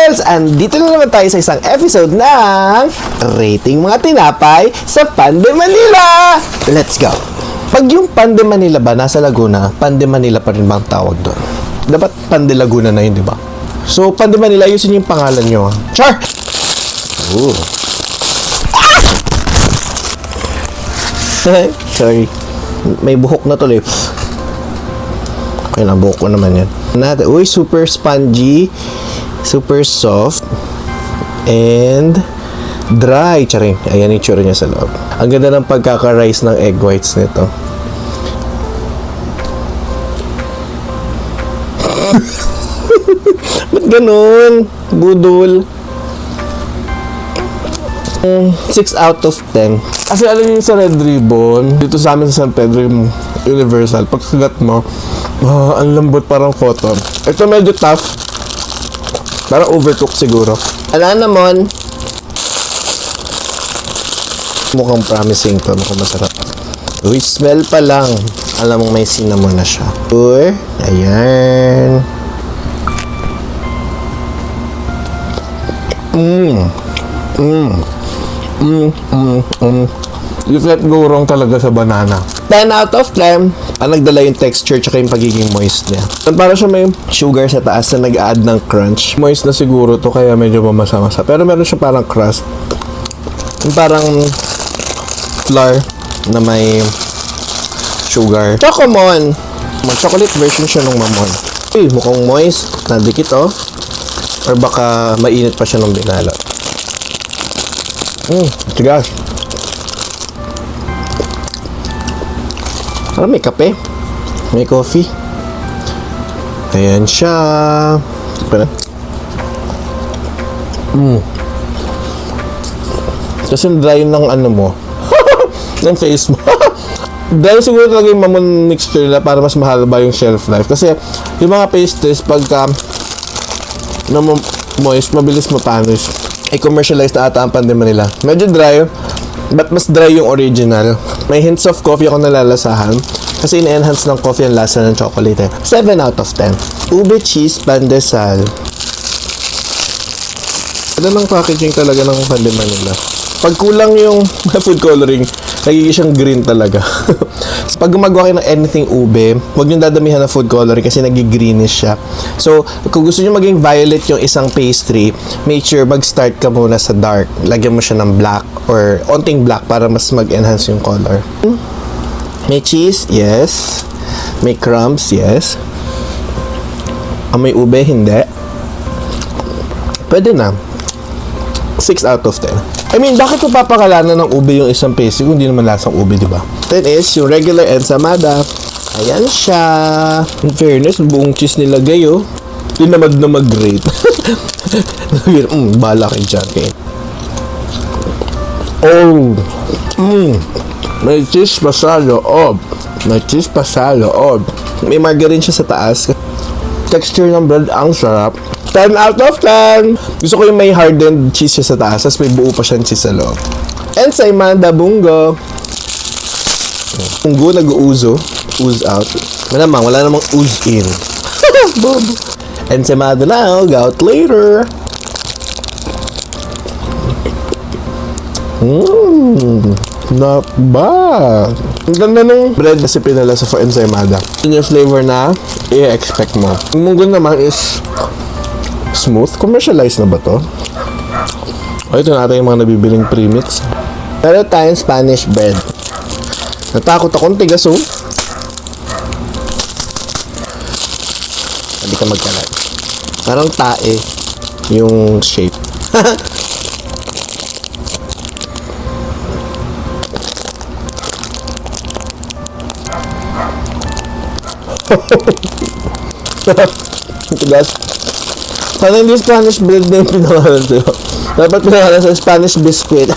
Pals! Andito na naman tayo sa isang episode ng Rating Mga Tinapay sa Pande Manila! Let's go! Pag yung Pande Manila ba nasa Laguna, Pande Manila pa rin bang tawag doon? Dapat Pande Laguna na yun, di ba? So, Pande Manila, ayusin yung pangalan nyo. Char! Ooh. Sorry. May buhok na tuloy. Okay lang, buhok ko naman yan. Uy, super spongy, super soft, and dry. Charing. Ayan yung tsura niya sa loob. Ang ganda ng pagkaka-rise ng egg whites nito. Ba't ganun? Budol. 6 out of 10. Kasi alam niyo sa Red Ribbon, dito sa amin sa San Pedro Universal, pag sugat mo, ang lambot parang cotton. Ito medyo tough. Parang overcooked siguro. Ala naman. Mukhang promising to. Mukhang masarap. Uy, smell pa lang. Alam mong may cinnamon na siya. Uy, ayan. You can't go wrong talaga sa banana. 10 out of 10. Ang nagdala yung texture tsaka yung pagiging moist niya. Para siya may sugar sa taas na nag-add ng crunch. Moist na siguro to kaya medyo mamasa-masa. Pero meron siya parang crust. Yung parang flour na may sugar. Chocomon! Mag-chocolate version siya ng mamon. Uy, mukhang moist. Nadikit oh. Or baka mainit pa siya ng binalot. Tigas. Parang may kape. May coffee. Ayan siya. Kasi dry ng ano mo. ng face mo. Dry siguro talaga yung mamon mixture nila para mas mahal ba yung shelf life. Kasi yung mga pastries pagka na moist, mabilis mapanish. I-commercialize na ata ang Pande Manila. Medyo dry, but mas dry yung original. May hints of coffee ako nalalasahan. Kasi in-enhance ng coffee ang lasa ng chocolate. 7 out of 10. Ube cheese pandesal. Ano ng packaging talaga ng Pande Manila? Pag kulang yung food coloring, nagiging siyang green talaga. Pag gumagawa kayo ng anything ube, huwag nyo dadamihan ng food coloring kasi nagigreenish siya. So, kung gusto nyo maging violet yung isang pastry, make sure mag-start ka muna sa dark. Lagyan mo siya ng black or onting black para mas mag-enhance yung color. May cheese? Yes. May crumbs? Yes. May ube? Hindi. Pwede na. 6 out of 10. I mean, bakit mo papakalanan ng ube yung isang pastry kung hindi naman lasang ube, di ba? Then is yung regular ensamada. Ayan siya. In fairness, buong cheese nilagay, oh. Tinamad na mag-grate. Bahala kayo dyan, okay? Oh. May cheese pa sa loob. May cheese pa sa loob. May margarine siya sa taas. Texture ng bread, ang sarap. 10 out of 10. Gusto ko yung may hardened cheese siya sa taas, tapos may buo pa siyang cheese sa loob. Ensaymada bungo. Bungo nag-uuzo. Ooze out. Malamang, wala namang ooze in. Bobo. Ensaymada now, go out later. Not bad. Ang ganda ng bread kasi pinalasa for ensaymada. Yun yung flavor na i-expect mo. Yung munggo naman is smooth. Commercialized na ba to? O, ito natin yung mga nabibiling premix. Pero tayong Spanish bread. Natakot akong tigas, oh. Hindi ka magkalat. Parang tae yung shape. Tigas. Sana hindi Spanish bread na yung pinakalan sa'yo. Dapat pinakalan sa Spanish biscuit.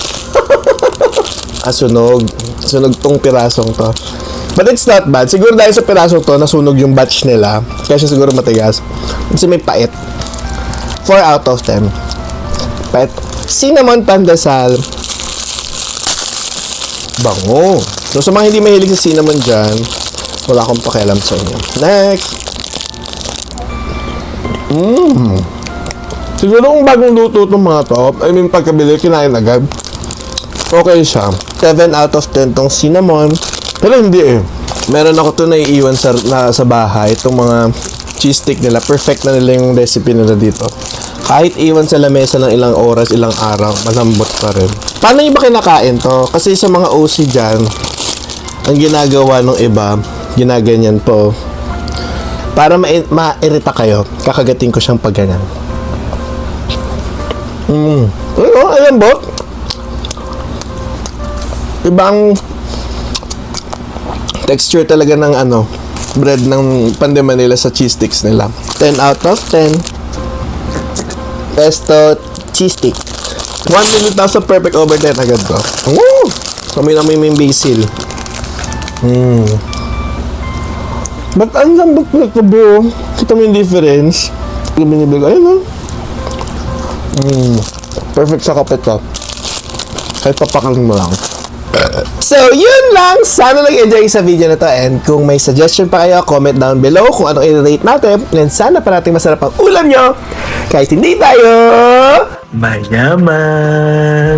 Sunog. Sunog tong pirasong to. But it's not bad. Siguro dahil sa pirasong to, nasunog yung batch nila. Kaya siya siguro matigas. Kasi may pait. 4 out of 10. Pait. Cinnamon pandesal. Bango. So sa mga hindi mahilig sa cinnamon dyan, wala akong pakialam sa inyo. Next. Siguro kung bagong luto itong mga to, I mean pagkabili, kinain agad. Okay siya. 7 out of 10 tong cinnamon. Pero hindi eh. Meron ako to naiiwan sa bahay. Itong mga cheese stick nila. Perfect na nila yung recipe nila dito. Kahit iwan sa lamesa ng ilang oras, ilang araw, malambot pa rin. Paano yung iba kinakain to? Kasi sa mga OC dyan, ang ginagawa ng iba, ginaganyan po. Para ma-irita kayo, kakagating ko siyang pagganyan. Ayan po. Ibang texture talaga ng bread ng Pan de Manila sa cheese sticks nila. 10 out of 10. Pesto cheese stick. 1 minute daw sa perfect over 10 agad ko. Woo! Kami may basil. Ba't ang lambot na ito, bro? Kita mo yung difference? Yung binibig, ayun, perfect sa kape to. Kahit papakalin mo lang. So, yun lang. Sana nag-enjoy sa video na to. And kung may suggestion pa kayo, comment down below kung anong i-rate natin. And sana pa natin masarap ang ulam nyo. Kahit hindi tayo mayaman.